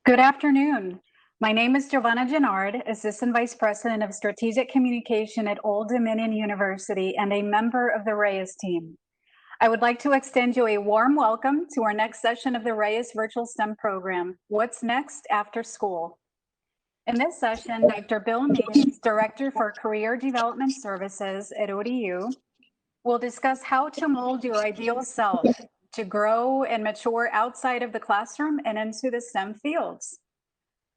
Good afternoon. My name is Giovanna Gennard, Assistant Vice President of Strategic Communication at Old Dominion University and a member of the REYES team. I would like to extend you a warm welcome to our next session of the REYES Virtual STEM program, What's Next After School? In this session, Dr. Bill Means, Director for Career Development Services at ODU, will discuss how to mold your ideal self to grow and mature outside of the classroom and into the STEM fields.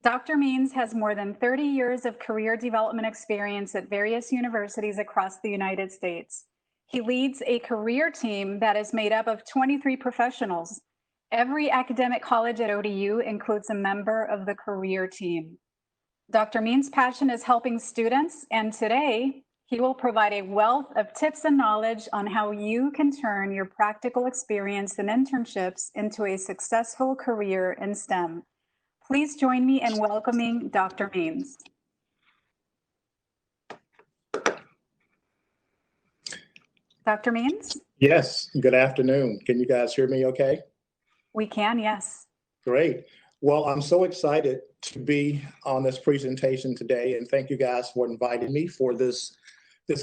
Dr. Means has more than 30 years of career development experience at various universities across the United States. He leads a career team that is made up of 23 professionals. Every academic college at ODU includes a member of the career team. Dr. Means' passion is helping students, and today he will provide a wealth of tips and knowledge on how you can turn your practical experience and internships into a successful career in STEM. Please join me in welcoming Dr. Means. Dr. Means? Yes, good afternoon. Can you guys hear me okay? We can, yes. Great. Well, I'm so excited to be on this presentation today, and thank you guys for inviting me for this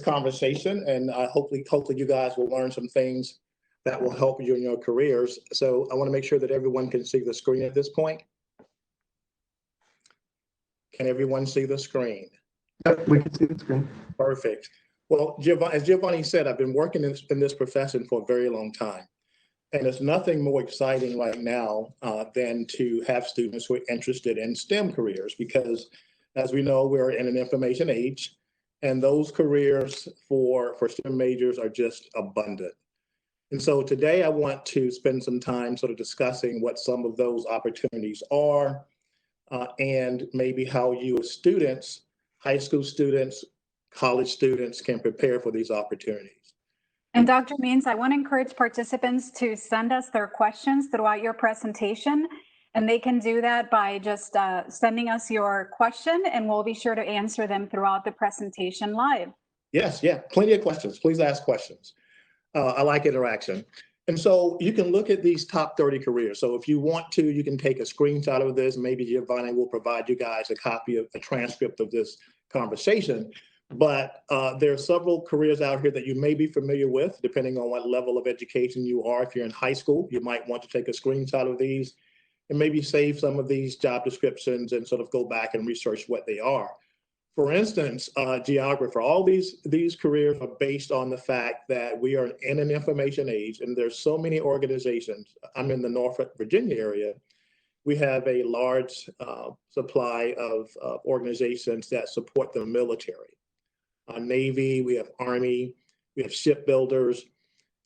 conversation. And hopefully you guys will learn some things that will help you in your careers. So I want to make sure that everyone can see the screen at this point. Can everyone see the screen? Yep, we can see the screen. Perfect. Well, as Giovanni said, I've been working in this profession for a very long time. And there's nothing more exciting right now than to have students who are interested in STEM careers, because as we know, we're in an information age, and those careers for STEM majors are just abundant. And so today I want to spend some time sort of discussing what some of those opportunities are, and maybe how you as students, high school students, college students can prepare for these opportunities. And Dr. Means, I want to encourage participants to send us their questions throughout your presentation, and they can do that by just sending us your question, and we'll be sure to answer them throughout the presentation live. Yes, yeah, plenty of questions. Please ask questions. I like interaction. And so you can look at these top 30 careers. So if you want to, you can take a screenshot of this. Maybe Giovanni will provide you guys a copy of a transcript of this conversation. But there are several careers out here that you may be familiar with, depending on what level of education you are. If you're in high school, you might want to take a screenshot of these and maybe save some of these job descriptions and sort of go back and research what they are. For instance, geographer, all these careers are based on the fact that we are in an information age, and there's so many organizations. I'm in the Norfolk, Virginia area. We have a large supply of organizations that support the military. Navy, we have Army, we have shipbuilders.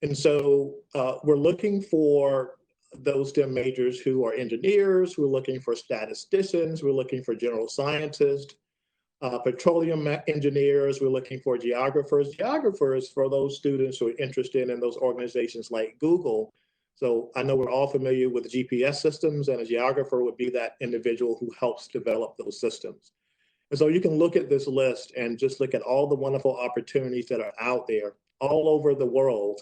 And so we're looking for those STEM majors who are engineers, we're looking for statisticians, we're looking for general scientists, petroleum engineers, we're looking for geographers. Geographers for those students who are interested in those organizations like Google. So I know we're all familiar with GPS systems, and a geographer would be that individual who helps develop those systems. And so you can look at this list and just look at all the wonderful opportunities that are out there all over the world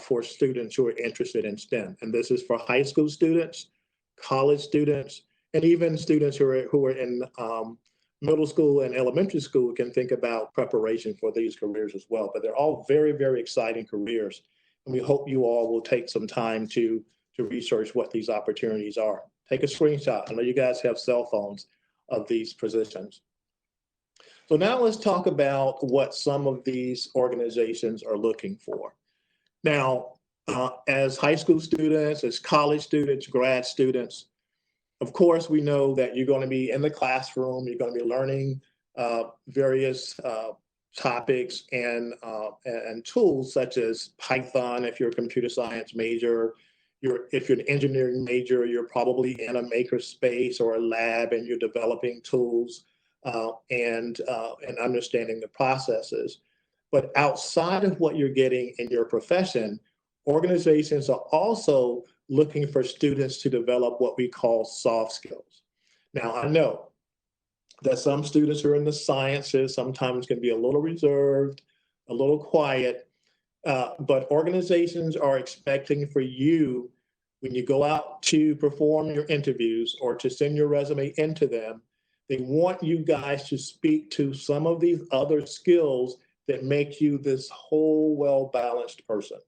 for students who are interested in STEM. And this is for high school students, college students, and even students who are in middle school and elementary school can think about preparation for these careers as well. But they're all very, very exciting careers. And we hope you all will take some time to research what these opportunities are. Take a screenshot. I know you guys have cell phones of these positions. So now let's talk about what some of these organizations are looking for. Now, as high school students, as college students, grad students, of course, we know that you're going to be in the classroom, you're going to be learning various topics and tools such as Python if you're a computer science major. If you're an engineering major, you're probably in a maker space or a lab and you're developing tools and understanding the processes. But outside of what you're getting in your profession, organizations are also looking for students to develop what we call soft skills. Now, I know that some students who are in the sciences sometimes can be a little reserved, a little quiet, but organizations are expecting for you when you go out to perform your interviews or to send your resume into them, they want you guys to speak to some of these other skills that make you this whole well-balanced person,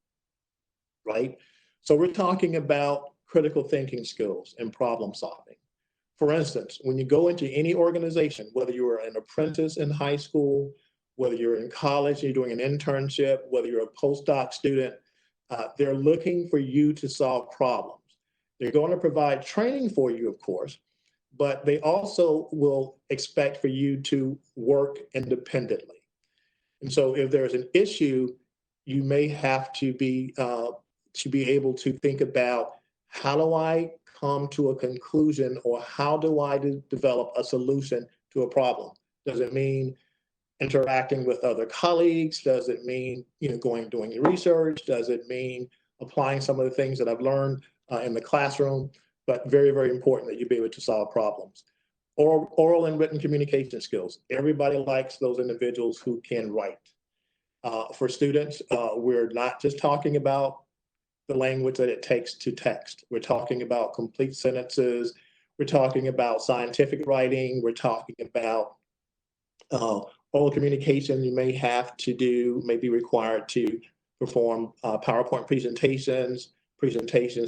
right? So we're talking about critical thinking skills and problem solving. For instance, when you go into any organization, whether you're an apprentice in high school, whether you're in college, you're doing an internship, whether you're a postdoc student, they're looking for you to solve problems. They're going to provide training for you, of course, but they also will expect for you to work independently. And so if there's an issue, you may have to be able to think about, how do I come to a conclusion, or how do I develop a solution to a problem? Does it mean interacting with other colleagues? Does it mean, doing research? Does it mean applying some of the things that I've learned in the classroom? But very, very important that you be able to solve problems. Oral and written communication skills. Everybody likes those individuals who can write. For students, we're not just talking about the language that it takes to text. We're talking about complete sentences. We're talking about scientific writing. We're talking about oral communication. You may be required to perform PowerPoint presentations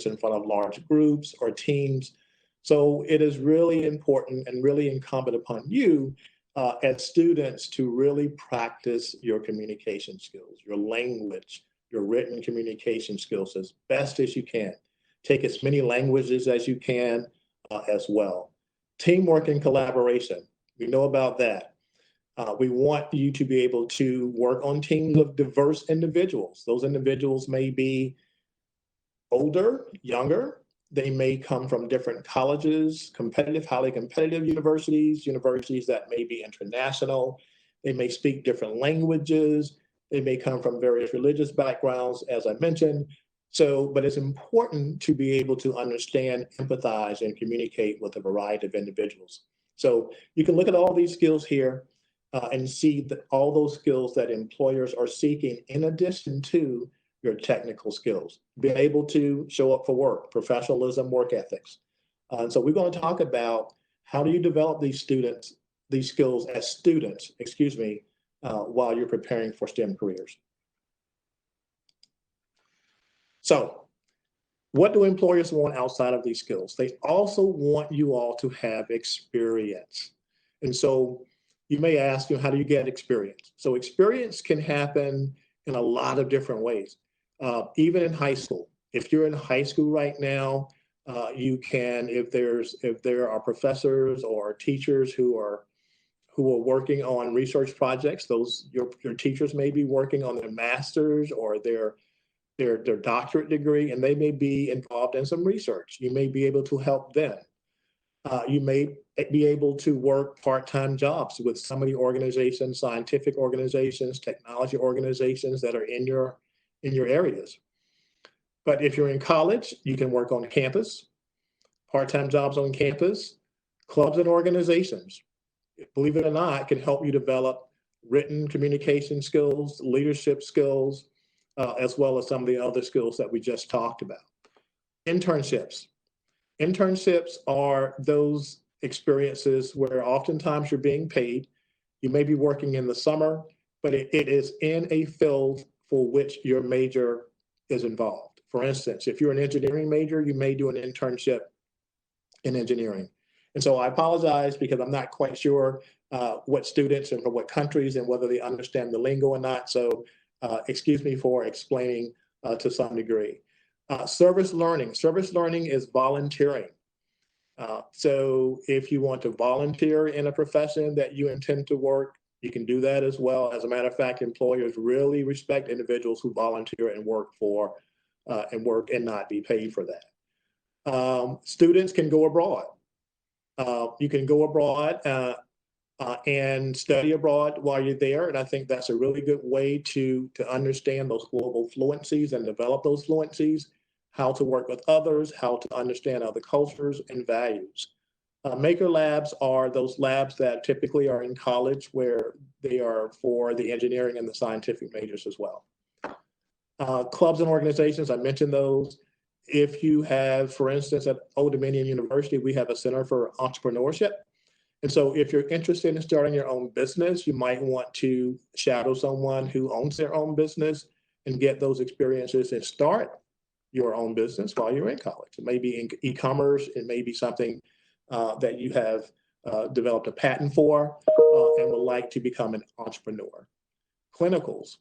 in front of large groups or teams. So it is really important and really incumbent upon you as students to really practice your communication skills, your language, your written communication skills as best as you can. Take as many languages as you can as well. Teamwork and collaboration, we know about that. We want you to be able to work on teams of diverse individuals. Those individuals may be older, younger. They may come from different colleges, highly competitive universities that may be international. They may speak different languages. They may come from various religious backgrounds, as I mentioned. But it's important to be able to understand, empathize, and communicate with a variety of individuals. So you can look at all these skills here and see that all those skills that employers are seeking in addition to your technical skills. Being able to show up for work, professionalism, work ethics. So we're going to talk about how do you develop these skills as students, while you're preparing for STEM careers. So what do employers want outside of these skills? They also want you all to have experience. And so you may ask, how do you get experience? So experience can happen in a lot of different ways. Even in high school. If you're in high school right now, you can, if there are professors or teachers who are working on research projects, your teachers may be working on their master's or their doctorate degree, and they may be involved in some research. You may be able to help them. You may be able to work part-time jobs with some of the organizations, scientific organizations, technology organizations that are in your areas. But if you're in college, you can work on campus, part-time jobs on campus, clubs and organizations. Believe it or not, can help you develop written communication skills, leadership skills, as well as some of the other skills that we just talked about. Internships. Internships are those experiences where oftentimes you're being paid. You may be working in the summer, but it is in a field for which your major is involved. For instance, if you're an engineering major, you may do an internship in engineering. And so I apologize because I'm not quite sure what students and from what countries and whether they understand the lingo or not. So excuse me for explaining to some degree. Service learning. Service learning is volunteering. So if you want to volunteer in a profession that you intend to work, you can do that as well. As a matter of fact, employers really respect individuals who volunteer and work and not be paid for that. Students can go abroad. You can go abroad and study abroad while you're there. And I think that's a really good way to understand those global fluencies and develop those fluencies, how to work with others, how to understand other cultures and values. Maker labs are those labs that typically are in college where they are for the engineering and the scientific majors as well. Clubs and organizations, I mentioned those. If you have, for instance, at Old Dominion University, we have a Center for Entrepreneurship. And so if you're interested in starting your own business, you might want to shadow someone who owns their own business and get those experiences and start your own business while you're in college. It may be in e-commerce, it may be something that you have developed a patent for and would like to become an entrepreneur. Clinicals,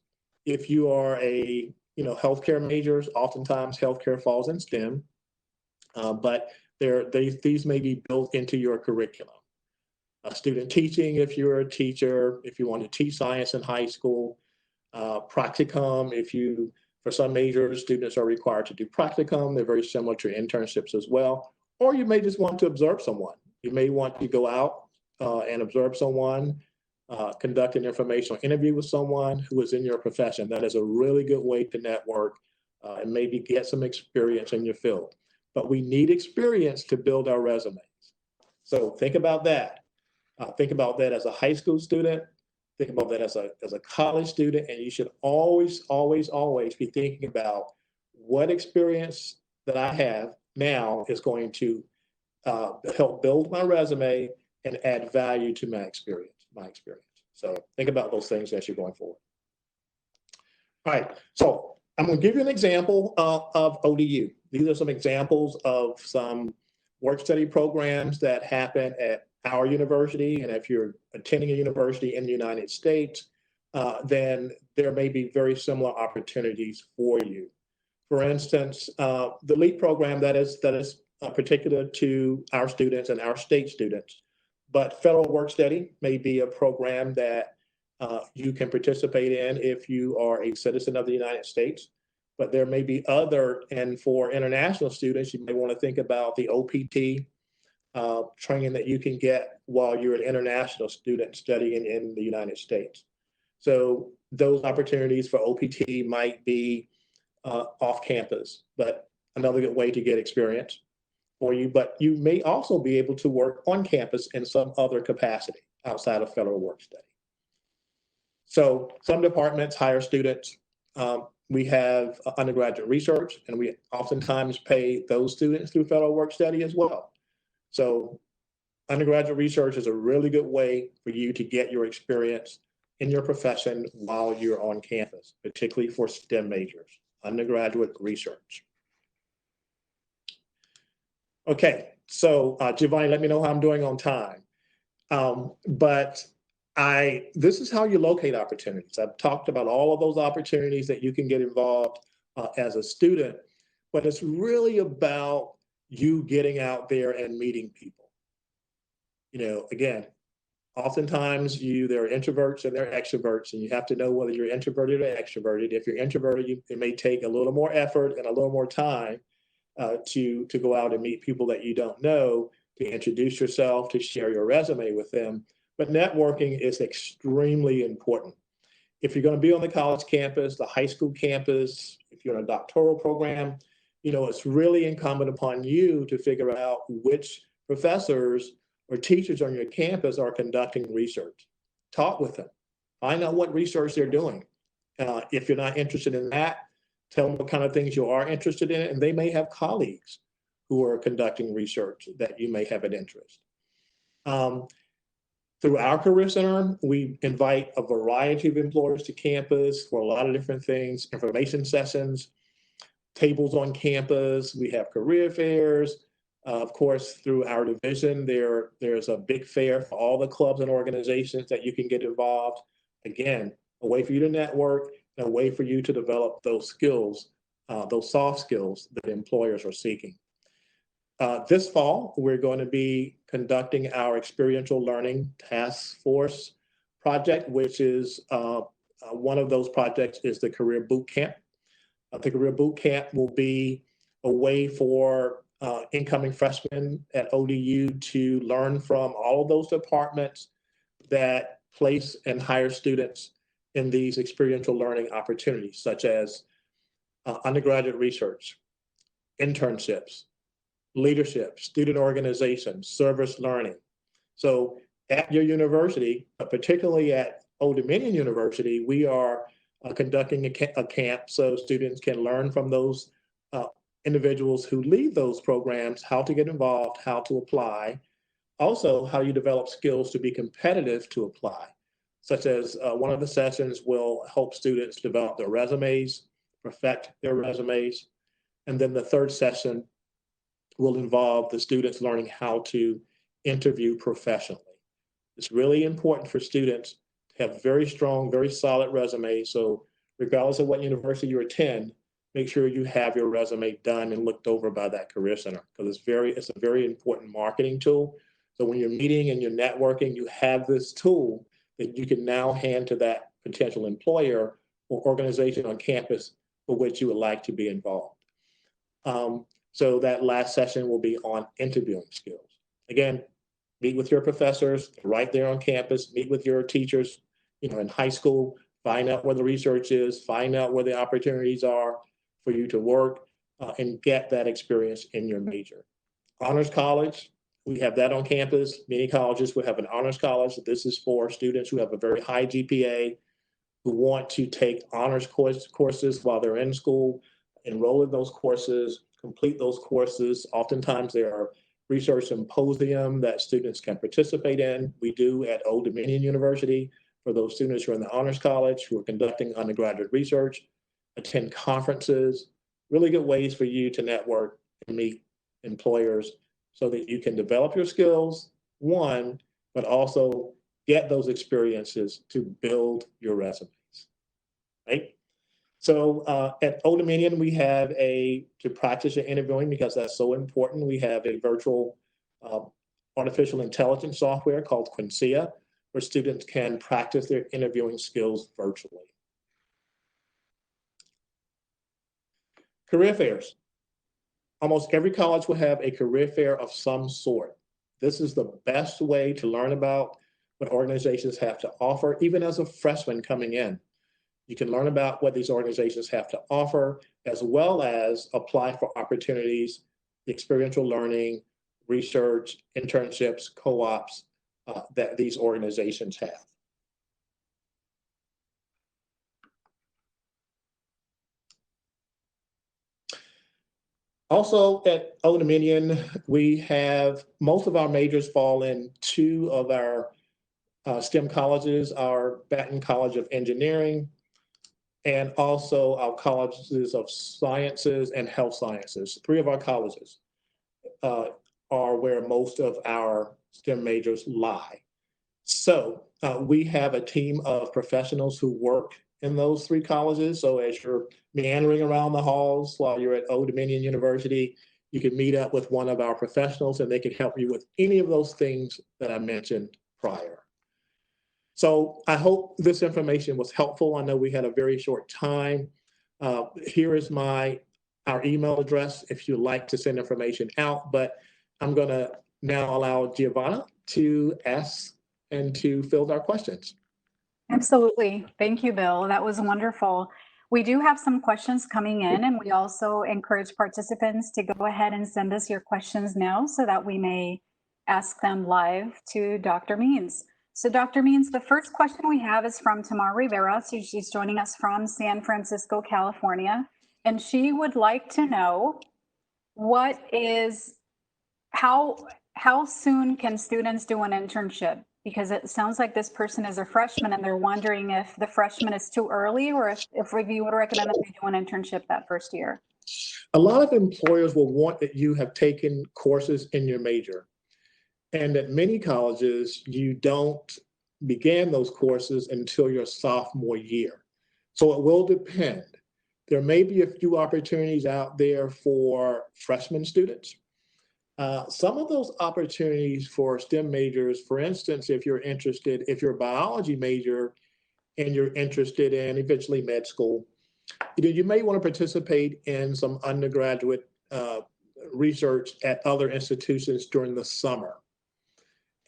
if you are a healthcare majors, oftentimes healthcare falls in STEM, but these may be built into your curriculum. Student teaching, if you're a teacher, if you want to teach science in high school, practicum, for some majors, students are required to do practicum. They're very similar to internships as well. Or you may just want to observe someone. You may want to go out and observe someone, conduct an informational interview with someone who is in your profession. That is a really good way to network and maybe get some experience in your field. But we need experience to build our resumes. So think about that. Think about that as a high school student. Think about that as a college student, and you should always, always, always be thinking about what experience that I have now is going to help build my resume and add value to my experience. So think about those things as you're going forward. All right, so I'm going to give you an example of ODU. These are some examples of some work study programs that happen at our university, and if you're attending a university in the United States, then there may be very similar opportunities for you. For instance, the LEAP program that is particular to our students and our state students, but federal work study may be a program that you can participate in if you are a citizen of the United States. But there may be other, and for international students, you may want to think about the OPT training that you can get while you're an international student studying in the United States. So those opportunities for OPT might be off campus, but another good way to get experience for you. But you may also be able to work on campus in some other capacity outside of federal work study. So some departments hire students. We have undergraduate research, and we oftentimes pay those students through federal work study as well. So undergraduate research is a really good way for you to get your experience in your profession while you're on campus, particularly for STEM majors, undergraduate research. Okay, so Giovanni, let me know how I'm doing on time. This is how you locate opportunities. I've talked about all of those opportunities that you can get involved as a student, but it's really about you getting out there and meeting people. Again, oftentimes there are introverts and there are extroverts, and you have to know whether you're introverted or extroverted. If you're introverted, it may take a little more effort and a little more time to go out and meet people that you don't know, to introduce yourself, to share your resume with them. But networking is extremely important. If you're going to be on the college campus, the high school campus, if you're in a doctoral program, it's really incumbent upon you to figure out which professors or teachers on your campus are conducting research. Talk with them. Find out what research they're doing. If you're not interested in that, tell them what kind of things you are interested in, and they may have colleagues who are conducting research that you may have an interest. Through our Career Center, we invite a variety of employers to campus for a lot of different things, information sessions, tables on campus. We have career fairs. Of course, through our division, there's a big fair for all the clubs and organizations that you can get involved. Again, a way for you to network and a way for you to develop those skills, those soft skills that employers are seeking. This fall, we're going to be conducting our experiential learning task force project, which is one of those projects is the Career Boot Camp. The Career Boot Camp will be a way for incoming freshmen at ODU to learn from all of those departments that place and hire students in these experiential learning opportunities, such as undergraduate research, internships, leadership, student organization, service learning. So at your university, particularly at Old Dominion University, we are conducting a camp so students can learn from those individuals who lead those programs how to get involved, how to apply, also how you develop skills to be competitive to apply, such as one of the sessions will help students develop their resumes, perfect their resumes. And then the third session will involve the students learning how to interview professionally. It's really important for students to have very strong, very solid resumes. So regardless of what university you attend, make sure you have your resume done and looked over by that Career Center, because it's a very important marketing tool. So when you're meeting and you're networking, you have this tool that you can now hand to that potential employer or organization on campus for which you would like to be involved. So that last session will be on interviewing skills. Again, meet with your professors right there on campus, meet with your teachers, in high school, find out where the research is, find out where the opportunities are for you to work and get that experience in your major. Honors College, we have that on campus. Many colleges will have an honors college. This is for students who have a very high GPA, who want to take honors courses while they're in school, enroll in those courses, complete those courses. Oftentimes there are research symposium that students can participate in. We do at Old Dominion University for those students who are in the honors college who are conducting undergraduate research, attend conferences, really good ways for you to network and meet employers so that you can develop your skills, one, but also get those experiences to build your resumes, right? So at Old Dominion, we have to practice your interviewing because that's so important. We have a virtual artificial intelligence software called Quincia, where students can practice their interviewing skills virtually. Career fairs. Almost every college will have a career fair of some sort. This is the best way to learn about what organizations have to offer, even as a freshman coming in. You can learn about what these organizations have to offer, as well as apply for opportunities, experiential learning, research, internships, co-ops that these organizations have. Also at Old Dominion, we have most of our majors fall in two of our STEM colleges, our Baton College of Engineering, and also our colleges of sciences and health sciences. Three of our colleges are where most of our STEM majors lie. So we have a team of professionals who work in those three colleges. So as you're meandering around the halls while you're at Old Dominion University, you can meet up with one of our professionals and they can help you with any of those things that I mentioned prior. So I hope this information was helpful. I know we had a very short time. Here is our email address if you'd like to send information out, but I'm gonna now allow Giovanna to ask and to field our questions. Absolutely. Thank you, Bill. That was wonderful. We do have some questions coming in, and we also encourage participants to go ahead and send us your questions now so that we may ask them live to Dr. Means. So Dr. Means, the first question we have is from Tamar Rivera. So she's joining us from San Francisco, California, and she would like to know how soon can students do an internship? Because it sounds like this person is a freshman and they're wondering if the freshman is too early or if you would recommend that they do an internship that first year. A lot of employers will want that you have taken courses in your major. And at many colleges, you don't begin those courses until your sophomore year. So it will depend. There may be a few opportunities out there for freshman students. Some of those opportunities for STEM majors, for instance, if you're a biology major and you're interested in eventually med school, you may want to participate in some undergraduate research at other institutions during the summer.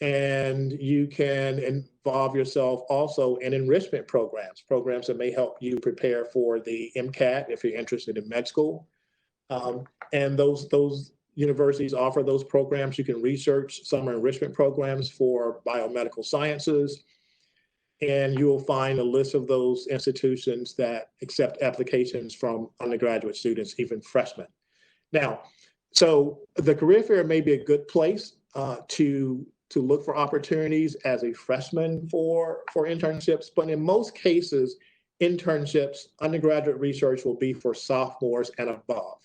And you can involve yourself also in enrichment programs that may help you prepare for the MCAT if you're interested in med school. And those universities offer those programs. You can research summer enrichment programs for biomedical sciences, and you will find a list of those institutions that accept applications from undergraduate students, even freshmen. Now, so the career fair may be a good place to look for opportunities as a freshman for internships, but in most cases, internships, undergraduate research will be for sophomores and above.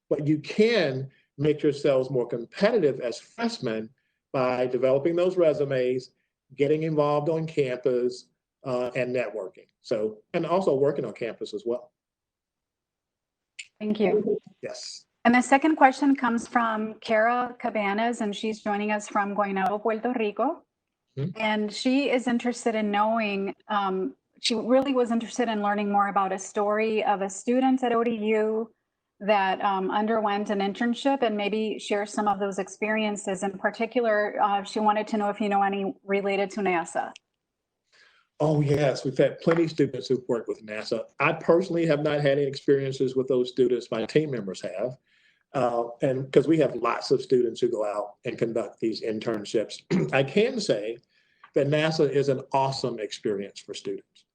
But you can make yourselves more competitive as freshmen by developing those resumes, getting involved on campus, and networking. So, and also working on campus as well. Thank you. Yes. And the second question comes from Kara Cabanas, and she's joining us from Guaynabo, Puerto Rico. And she is interested in knowing, she really was interested in learning more about a story of a student at ODU that underwent an internship and maybe share some of those experiences. In particular, she wanted to know if you know any related to NASA. Oh, yes. We've had plenty of students who've worked with NASA. I personally have not had any experiences with those students. My team members have. And because we have lots of students who go out and conduct these internships, I can say that NASA is an awesome experience for students.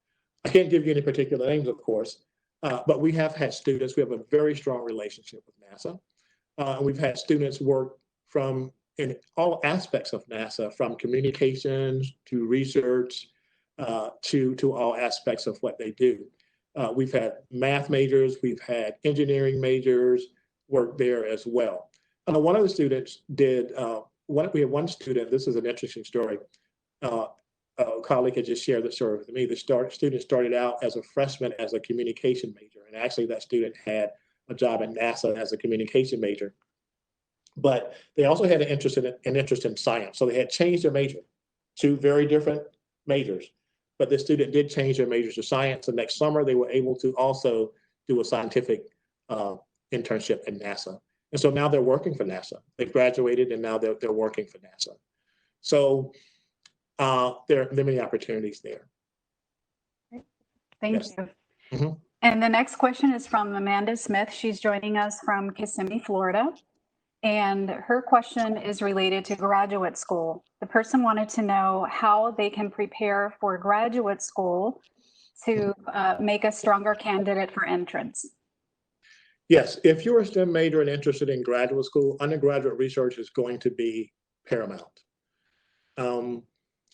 I can't give you any particular names, of course, but we have had students, we have a very strong relationship with NASA. We've had students work from in all aspects of NASA, from communications to research, to all aspects of what they do. We've had math majors, we've had engineering majors work there as well. One of the students did, we had one student, this is an interesting story. A colleague had just shared the story with me. The student started out as a freshman as a communication major, and actually that student had a job at NASA as a communication major. But they also had an interest in science, so they had changed their major, two very different majors. But the student did change their majors to science, and next summer they were able to also do a scientific internship at NASA. And so now they're working for NASA. They've graduated and now they're working for NASA. So there are many opportunities there. Thank Yes. you. Mm-hmm. And the next question is from Amanda Smith. She's joining us from Kissimmee, Florida. And her question is related to graduate school. The person wanted to know how they can prepare for graduate school to make a stronger candidate for entrance. Yes, if you're a STEM major and interested in graduate school, undergraduate research is going to be paramount.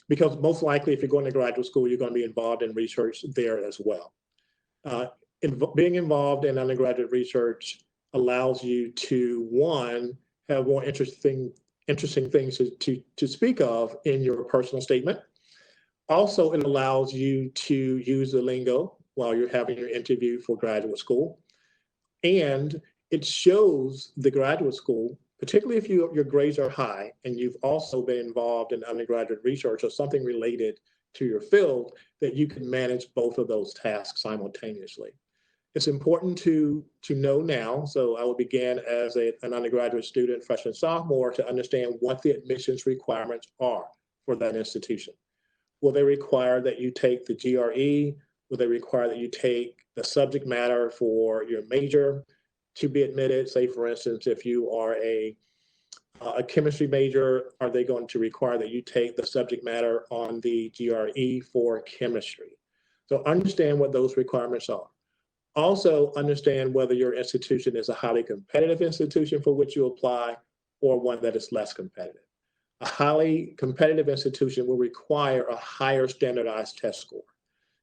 Because most likely if you're going to graduate school, you're going to be involved in research there as well. Being involved in undergraduate research allows you to, one, have more interesting things to speak of in your personal statement. Also, it allows you to use the lingo while you're having your interview for graduate school. And it shows the graduate school, particularly if your grades are high and you've also been involved in undergraduate research or something related to your field, that you can manage both of those tasks simultaneously. It's important to know now, so I will begin as an undergraduate student, freshman, sophomore, to understand what the admissions requirements are for that institution. Will they require that you take the GRE? Will they require that you take the subject matter for your major to be admitted? Say, for instance, if you are a chemistry major, are they going to require that you take the subject matter on the GRE for chemistry? So understand what those requirements are. Also understand whether your institution is a highly competitive institution for which you apply or one that is less competitive. A highly competitive institution will require a higher standardized test score.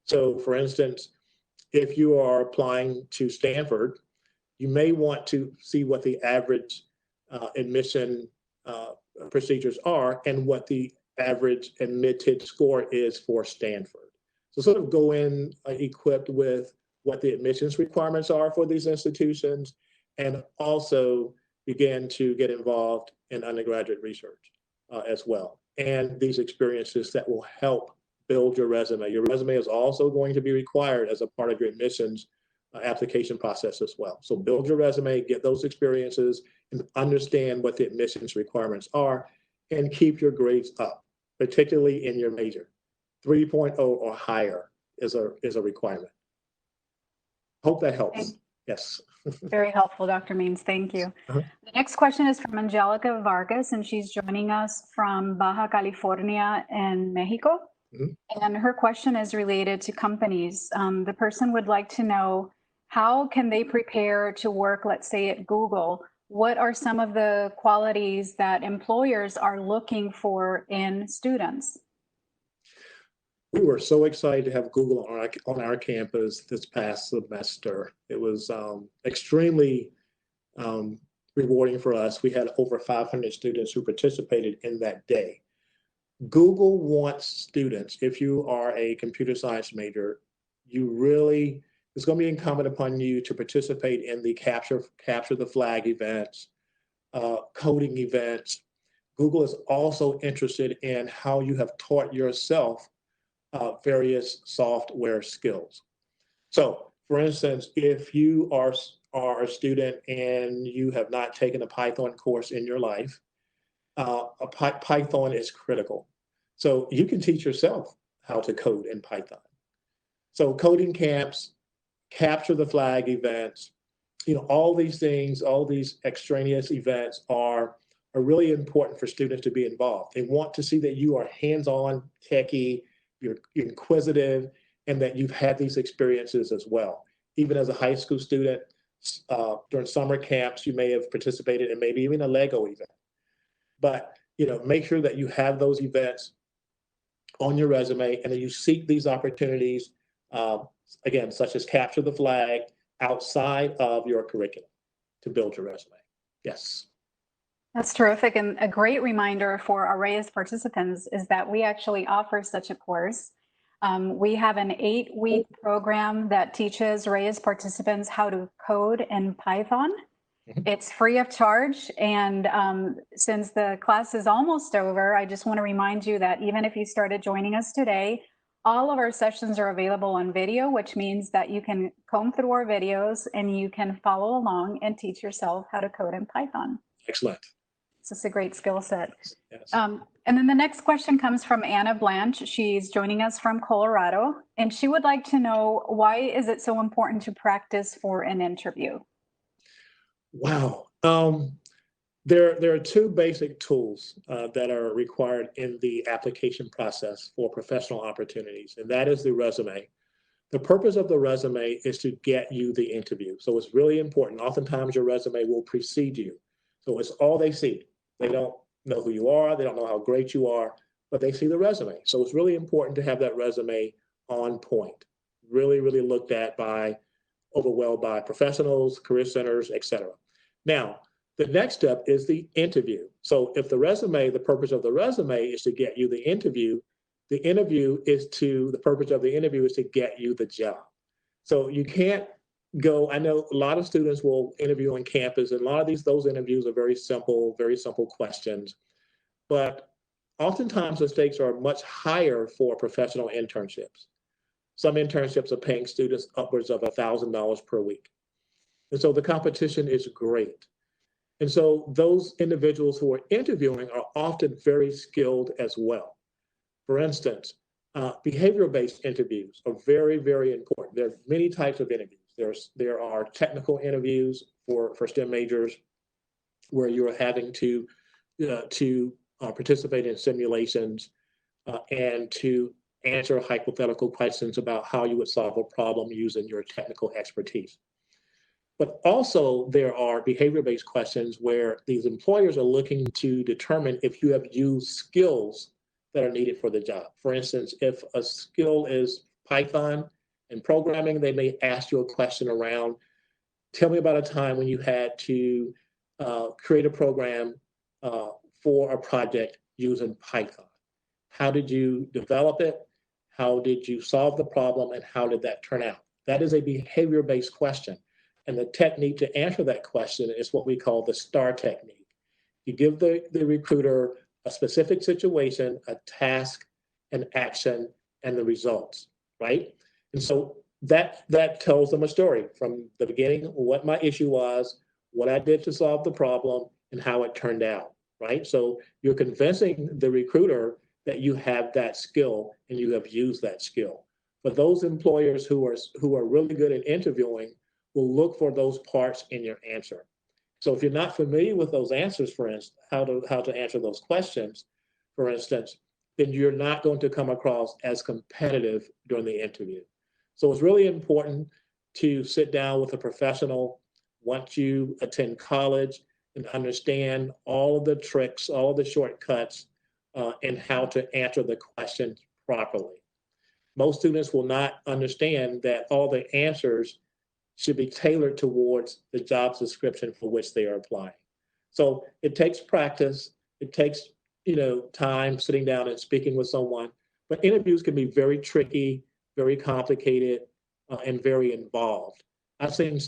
So for instance, if you are applying to Stanford, you may want to see what the average admission procedures are and what the average admitted score is for Stanford. So sort of go in equipped with what the admissions requirements are for these institutions, and also begin to get involved in undergraduate research as well. And these experiences that will help build your resume. Your resume is also going to be required as a part of your admissions application process as well. So build your resume, get those experiences, and understand what the admissions requirements are, and keep your grades up, particularly in your major. 3.0 or higher is a requirement. Hope that helps. Yes. Very helpful, Dr. Means. Thank you. The next question is from Angelica Vargas, and she's joining us from Baja California in Mexico. And her question is related to companies. The person would like to know, how can they prepare to work, let's say at Google, what are some of the qualities that employers are looking for in students? We were so excited to have Google on our campus this past semester. It was extremely rewarding for us. We had over 500 students who participated in that day. Google wants students, if you are a computer science major, it's going to be incumbent upon you to participate in the capture the flag events, coding events. Google is also interested in how you have taught yourself various software skills. So, for instance, if you are a student and you have not taken a Python course in your life, Python is critical. So you can teach yourself how to code in Python. So coding camps, capture the flag events, all these things, all these extraneous events are really important for students to be involved. They want to see that you are hands-on, techie, you're inquisitive, and that you've had these experiences as well. Even as a high school student, during summer camps, you may have participated in maybe even a Lego event. But make sure that you have those events on your resume and that you seek these opportunities, again, such as capture the flag, outside of your curriculum to build your resume. Yes. That's terrific. And a great reminder for our REYES participants is that we actually offer such a course. We have an 8-week program that teaches REYES participants how to code in Python. It's free of charge. And since the class is almost over, I just want to remind you that even if you started joining us today, all of our sessions are available on video, which means that you can comb through our videos and you can follow along and teach yourself how to code in Python. Excellent. So it's a great skill set. Yes. And then the next question comes from Anna Blanche. She's joining us from Colorado, and she would like to know, why is it so important to practice for an interview? Wow. There are two basic tools that are required in the application process for professional opportunities, and that is the resume. The purpose of the resume is to get you the interview. So it's really important. Oftentimes your resume will precede you. So it's all they see. They don't know who you are. They don't know how great you are, but they see the resume. So it's really important to have that resume on point, really, really looked at overwhelmed by professionals, career centers, et cetera. Now, the next step is the interview. So if the purpose of the resume is to get you the purpose of the interview is to get you the job. So you can't I know a lot of students will interview on campus, and a lot of those interviews are very simple questions. But oftentimes the stakes are much higher for professional internships. Some internships are paying students upwards of $1,000 per week. And so the competition is great. And so those individuals who are interviewing are often very skilled as well. For instance, behavioral-based interviews are very, very important. There are many types of interviews. There are technical interviews for STEM majors where you're having to participate in simulations and to answer hypothetical questions about how you would solve a problem using your technical expertise. But also there are behavior-based questions where these employers are looking to determine if you have used skills that are needed for the job. For instance, if a skill is Python and programming, they may ask you a question around, tell me about a time when you had to create a program for a project using Python. How did you develop it? How did you solve the problem? And how did that turn out? That is a behavior-based question. And the technique to answer that question is what we call the STAR technique. You give the recruiter a specific situation, a task, an action, and the results, right? And so that tells them a story from the beginning, what my issue was, what I did to solve the problem, and how it turned out, right? So you're convincing the recruiter that you have that skill and you have used that skill. But those employers who are really good at interviewing will look for those parts in your answer. So if you're not familiar with those answers, for instance, how to answer those questions, for instance, then you're not going to come across as competitive during the interview. So it's really important to sit down with a professional once you attend college and understand all of the tricks, all of the shortcuts, and how to answer the question properly. Most students will not understand that all the answers should be tailored towards the job description for which they are applying. So it takes practice, it takes, time sitting down and speaking with someone, but interviews can be very tricky, very complicated, and very involved. I've seen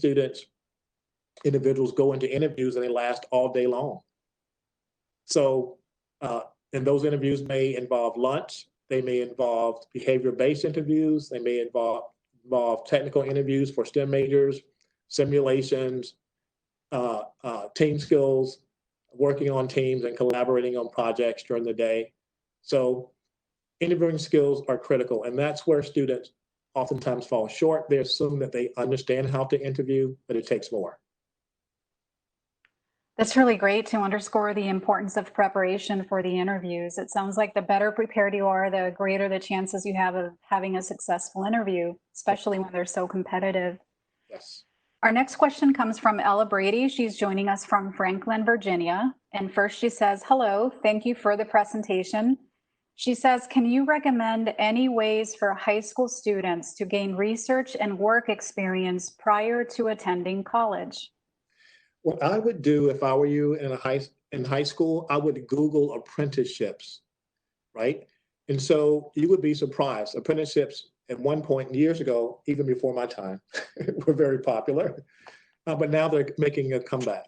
individuals go into interviews and they last all day long. So, and those interviews may involve lunch, they may involve behavior-based interviews, they may involve technical interviews for STEM majors, simulations, team skills, working on teams and collaborating on projects during the day. So interviewing skills are critical, and that's where students oftentimes fall short. They assume that they understand how to interview, but it takes more. That's really great to underscore the importance of preparation for the interviews. It sounds like the better prepared you are, the greater the chances you have of having a successful interview, especially when they're so competitive. Yes. Our next question comes from Ella Brady. She's joining us from Franklin, Virginia. And first she says, hello, thank you for the presentation. She says, can you recommend any ways for high school students to gain research and work experience prior to attending college? What I would do if I were you in high school, I would Google apprenticeships, right? And so you would be surprised. Apprenticeships at one point years ago, even before my time, were very popular, but now they're making a comeback.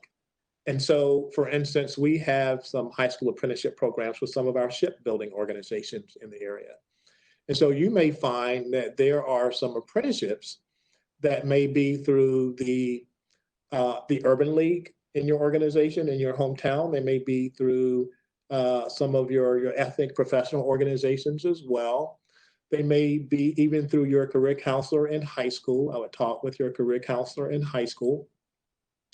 And so, for instance, we have some high school apprenticeship programs with some of our shipbuilding organizations in the area. And so you may find that there are some apprenticeships that may be through the Urban League in your organization, in your hometown. They may be through some of your ethnic professional organizations as well. They may be even through your career counselor in high school. I would talk with your career counselor in high school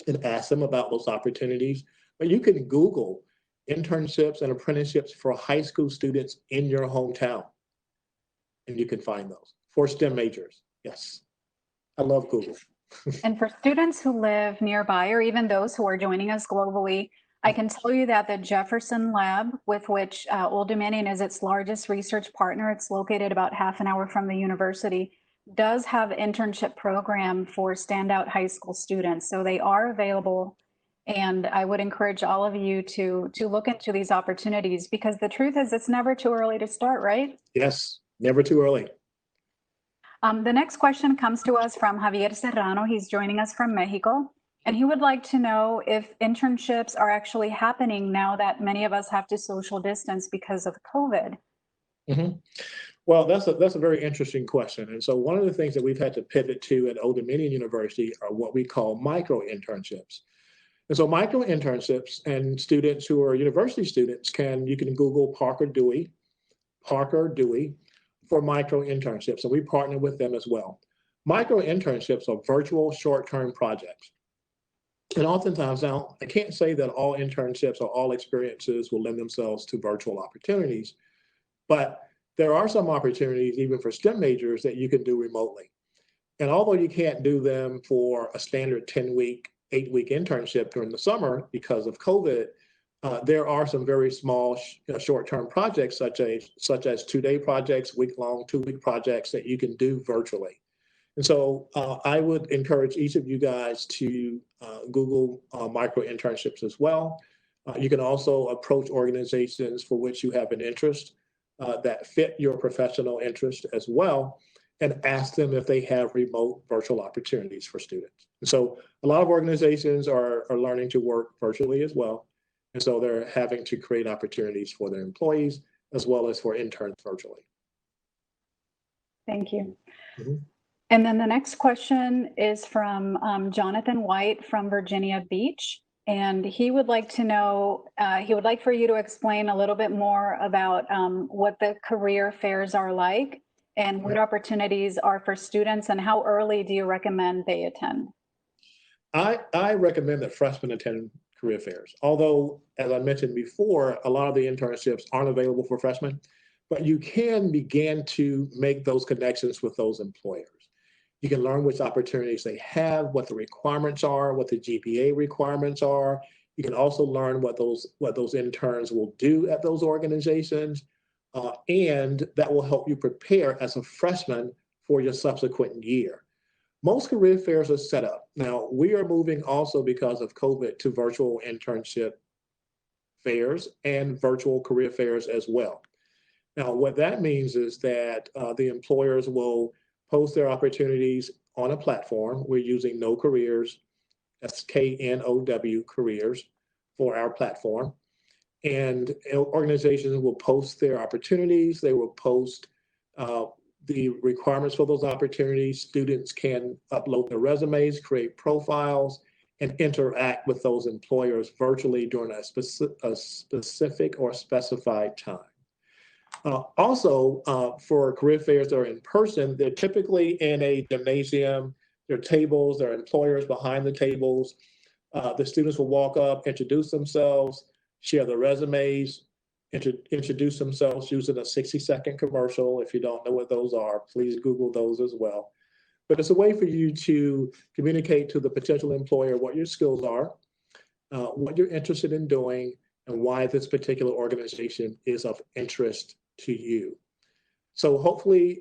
and ask them about those opportunities. But you can Google internships and apprenticeships for high school students in your hometown, and you can find those for STEM majors. Yes, I love Google. And for students who live nearby, or even those who are joining us globally, I can tell you that the Jefferson Lab, with which Old Dominion is its largest research partner, it's located about half an hour from the university, does have an internship program for standout high school students. So they are available. And I would encourage all of you to look into these opportunities, because the truth is it's never too early to start, right? Yes, never too early. The next question comes to us from Javier Serrano. He's joining us from Mexico. And he would like to know if internships are actually happening now that many of us have to social distance because of COVID. Mm-hmm. Well, that's a very interesting question. And so one of the things that we've had to pivot to at Old Dominion University are what we call micro internships. And so micro internships, and students who are university students you can Google Parker Dewey for micro internships, and we partner with them as well. Micro internships are virtual short-term projects. And oftentimes now, I can't say that all internships or all experiences will lend themselves to virtual opportunities, but there are some opportunities even for STEM majors that you can do remotely. And although you can't do them for a standard 10-week, 8-week internship during the summer because of COVID, there are some very small short-term projects such as 2-day projects, week-long, 2-week projects that you can do virtually. And so I would encourage each of you guys to Google micro internships as well. You can also approach organizations for which you have an interest that fit your professional interest as well, and ask them if they have remote virtual opportunities for students. And so a lot of organizations are learning to work virtually as well. And so they're having to create opportunities for their employees as well as for interns virtually. Thank you. Mm-hmm. And then the next question is from Jonathan White from Virginia Beach. And he would like to know, he would like for you to explain a little bit more about what the career fairs are like and what opportunities are for students, and how early do you recommend they attend? I recommend that freshmen attend career fairs. Although, as I mentioned before, a lot of the internships aren't available for freshmen, but you can begin to make those connections with those employers. You can learn which opportunities they have, what the requirements are, what the GPA requirements are. You can also learn what those interns will do at those organizations, and that will help you prepare as a freshman for your subsequent year. Most career fairs are set up. Now, we are moving also because of COVID to virtual internship fairs and virtual career fairs as well. Now, what that means is that the employers will post their opportunities on a platform. We're using No Careers, that's KNOW Careers for our platform. And organizations will post their opportunities. They will post the requirements for those opportunities. Students can upload their resumes, create profiles, and interact with those employers virtually during a specific or specified time. Also, for career fairs that are in person, they're typically in a gymnasium. There are tables, there are employers behind the tables. The students will walk up, introduce themselves, share their resumes, introduce themselves using a 60-second commercial. If you don't know what those are, please Google those as well. But it's a way for you to communicate to the potential employer what your skills are, what you're interested in doing, and why this particular organization is of interest to you. So hopefully,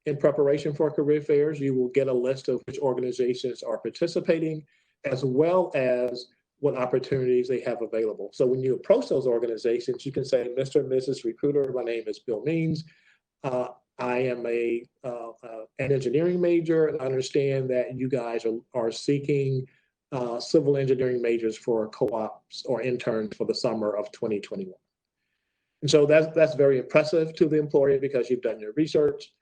in preparation for career fairs, you will get a list of which organizations are participating, as well as what opportunities they have available. So when you approach those organizations, you can say, Mr. and Mrs. Recruiter, my name is Bill Means. I am an engineering major, and I understand that you guys are seeking civil engineering majors for co-ops or interns for the summer of 2021. And so that's very impressive to the employer because you've done your research.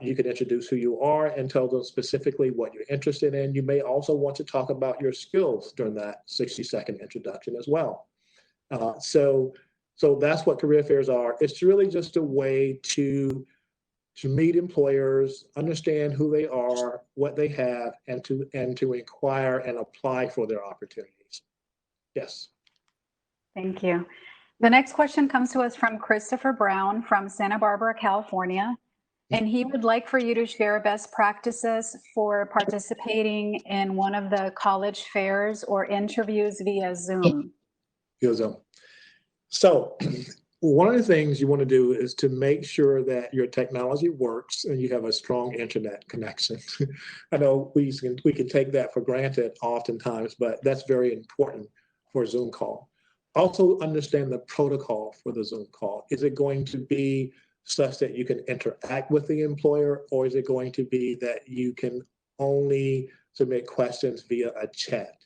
You can introduce who you are and tell them specifically what you're interested in. You may also want to talk about your skills during that 60-second introduction as well. So that's what career fairs are. It's really just a way to meet employers, understand who they are, what they have, and to inquire and apply for their opportunities. Yes. Thank you. The next question comes to us from Christopher Brown from Santa Barbara, California. And he would like for you to share best practices for participating in one of the college fairs or interviews via Zoom. Via Zoom. So one of the things you want to do is to make sure that your technology works and you have a strong internet connection. I know we can take that for granted oftentimes, but that's very important for a Zoom call. Also understand the protocol for the Zoom call. Is it going to be such that you can interact with the employer, or is it going to be that you can only submit questions via a chat?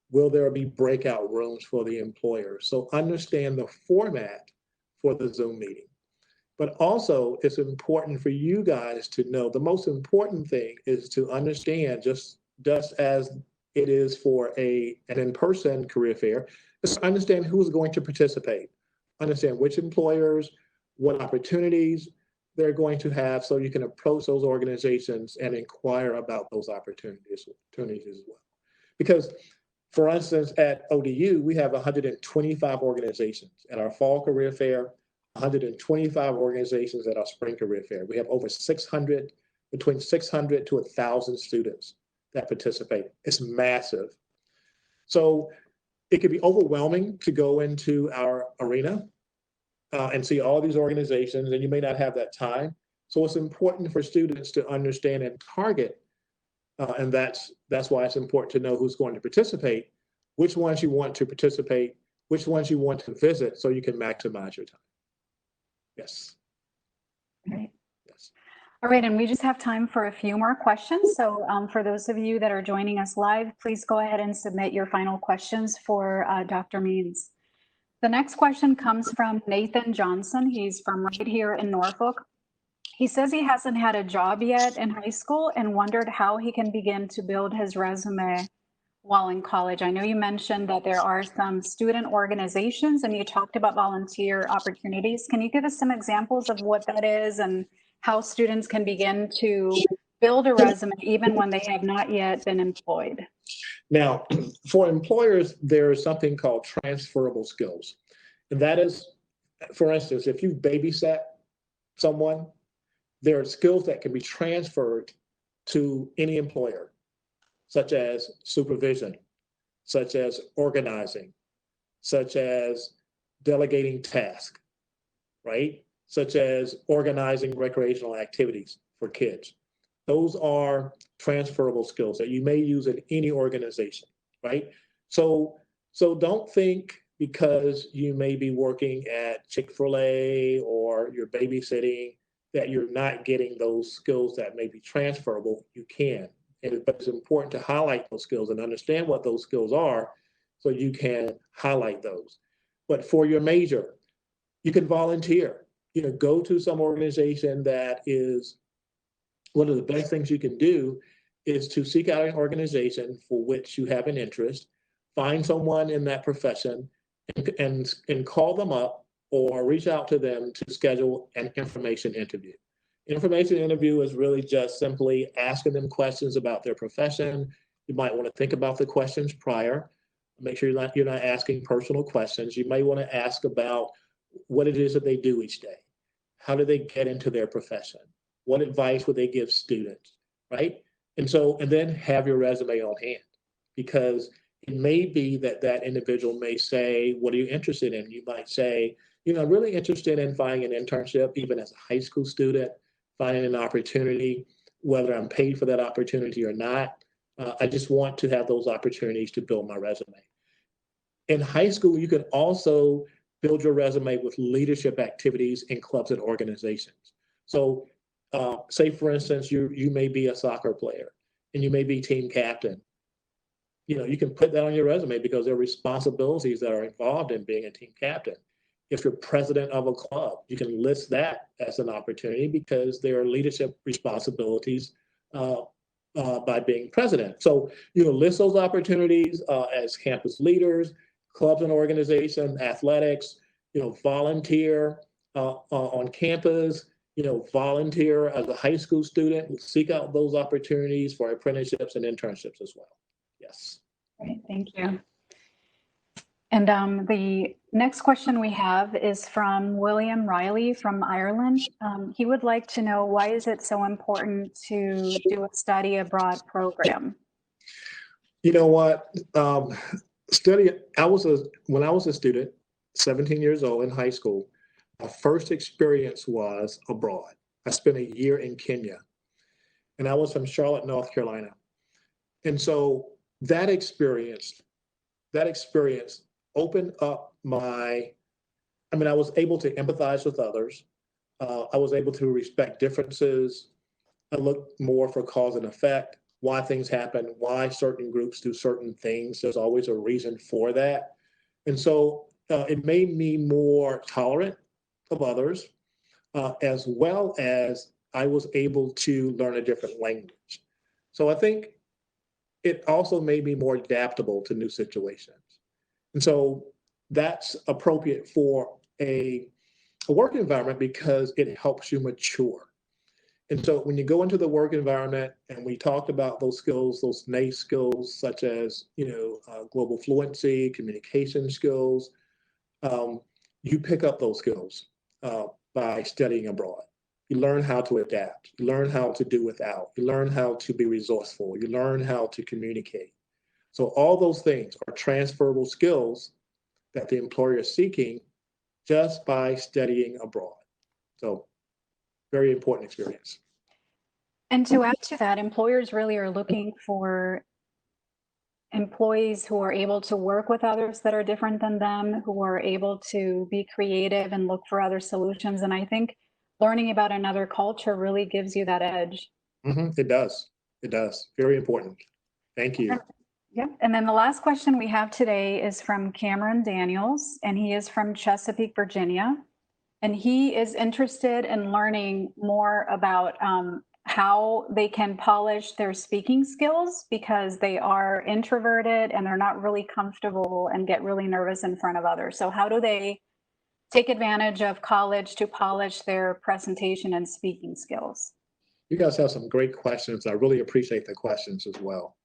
Will there be breakout rooms for the employer? So understand the format for the Zoom meeting. But also, it's important for you guys to know the most important thing is to understand, just as it is for an in-person career fair, is to understand who's going to participate, understand which employers, what opportunities they're going to have, so you can approach those organizations and inquire about those opportunities as well. Because, for instance, at ODU, we have 125 organizations. At our fall career fair, 125 organizations at our spring career fair. We have over 600, between 600 to 1,000 students that participate. It's massive. So it could be overwhelming to go into our arena and see all these organizations, and you may not have that time. So it's important for students to understand and target, and that's why it's important to know who's going to participate, which ones you want to participate, which ones you want to visit, so you can maximize your time. Yes. Great. Yes. All right, and we just have time for a few more questions. So for those of you that are joining us live, please go ahead and submit your final questions for Dr. Means. The next question comes from Nathan Johnson. He's from right here in Norfolk. He says he hasn't had a job yet in high school and wondered how he can begin to build his resume while in college. I know you mentioned that there are some student organizations and you talked about volunteer opportunities. Can you give us some examples of what that is and how students can begin to build a resume even when they have not yet been employed? Now, for employers, there is something called transferable skills. And that is, for instance, if you've babysat someone, there are skills that can be transferred to any employer, such as supervision, such as organizing, such as delegating tasks, right? Such as organizing recreational activities for kids. Those are transferable skills that you may use in any organization, right? So don't think because you may be working at Chick-fil-A or you're babysitting that you're not getting those skills that may be transferable. You can, but it's important to highlight those skills and understand what those skills are so you can highlight those. But for your major, you can volunteer. Go to some organization that is, one of the best things you can do is to seek out an organization for which you have an interest, find someone in that profession and call them up or reach out to them to schedule an information interview. Information interview is really just simply asking them questions about their profession. You might want to think about the questions prior. Make sure you're not asking personal questions. You may want to ask about what it is that they do each day. How do they get into their profession? What advice would they give students, right? And then have your resume on hand, because it may be that that individual may say, what are you interested in? You might say, I'm really interested in finding an internship, even as a high school student, finding an opportunity, whether I'm paid for that opportunity or not. I just want to have those opportunities to build my resume. In high school, you can also build your resume with leadership activities in clubs and organizations. So say, for instance, you may be a soccer player and you may be team captain. You can put that on your resume because there are responsibilities that are involved in being a team captain. If you're president of a club, you can list that as an opportunity because there are leadership responsibilities by being president. So, list those opportunities as campus leaders, clubs and organizations, athletics, volunteer on campus, volunteer as a high school student, seek out those opportunities for apprenticeships and internships as well. Yes. Great, thank you. And the next question we have is from William Riley from Ireland. He would like to know, why is it so important to do a study abroad program? You know what? When I was a student, 17 years old in high school, my first experience was abroad. I spent a year in Kenya, and I was from Charlotte, North Carolina. And so that experience opened up I was able to empathize with others. I was able to respect differences. I looked more for cause and effect, why things happen, why certain groups do certain things. There's always a reason for that. And so it made me more tolerant of others, as well as I was able to learn a different language. So I think it also made me more adaptable to new situations. And so that's appropriate for a work environment because it helps you mature. And so when you go into the work environment, and we talked about those skills, those NACE skills, such as, global fluency, communication skills, you pick up those skills by studying abroad. You learn how to adapt. You learn how to do without. You learn how to be resourceful. You learn how to communicate. So all those things are transferable skills that the employer is seeking just by studying abroad. So very important experience. And to add to that, employers really are looking for employees who are able to work with others that are different than them, who are able to be creative and look for other solutions. And I think learning about another culture really gives you that edge. It does. It does. Very important. Thank you. Yeah. And then the last question we have today is from Cameron Daniels, and he is from Chesapeake, Virginia. And he is interested in learning more about how they can polish their speaking skills, because they are introverted and they're not really comfortable and get really nervous in front of others. So how do they take advantage of college to polish their presentation and speaking skills? You guys have some great questions. I really appreciate the questions as well.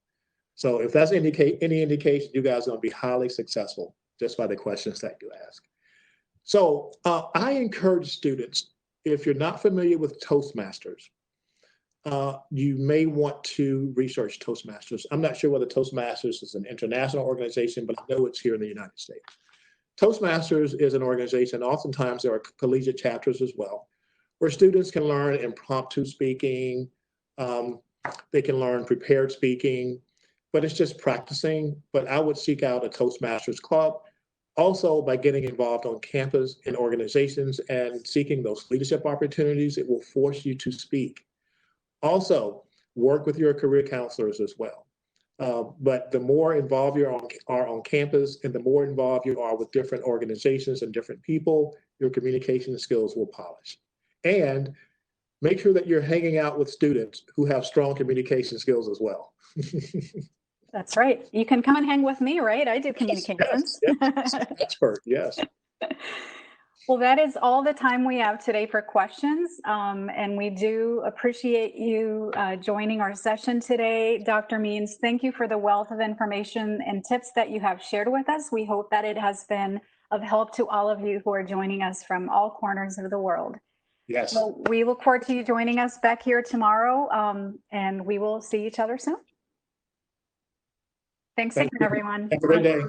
So if that's any indication, you guys are going to be highly successful just by the questions that you ask. So I encourage students, if you're not familiar with Toastmasters, you may want to research Toastmasters. I'm not sure whether Toastmasters is an international organization, but I know it's here in the United States. Toastmasters is an organization, oftentimes there are collegiate chapters as well, where students can learn impromptu speaking, they can learn prepared speaking, but it's just practicing. But I would seek out a Toastmasters club. Also, by getting involved on campus in organizations and seeking those leadership opportunities, it will force you to speak. Also, work with your career counselors as well. But the more involved you are on campus and the more involved you are with different organizations and different people, your communication skills will polish. And make sure that you're hanging out with students who have strong communication skills as well. That's right. You can come and hang with me, right? I do communications. Yes. Expert, yes. Well, that is all the time we have today for questions. And we do appreciate you joining our session today. Dr. Means, thank you for the wealth of information and tips that you have shared with us. We hope that it has been of help to all of you who are joining us from all corners of the world. Yes. So we look forward to you joining us back here tomorrow, and we will see each other soon. Thanks again, everyone. Have a great day.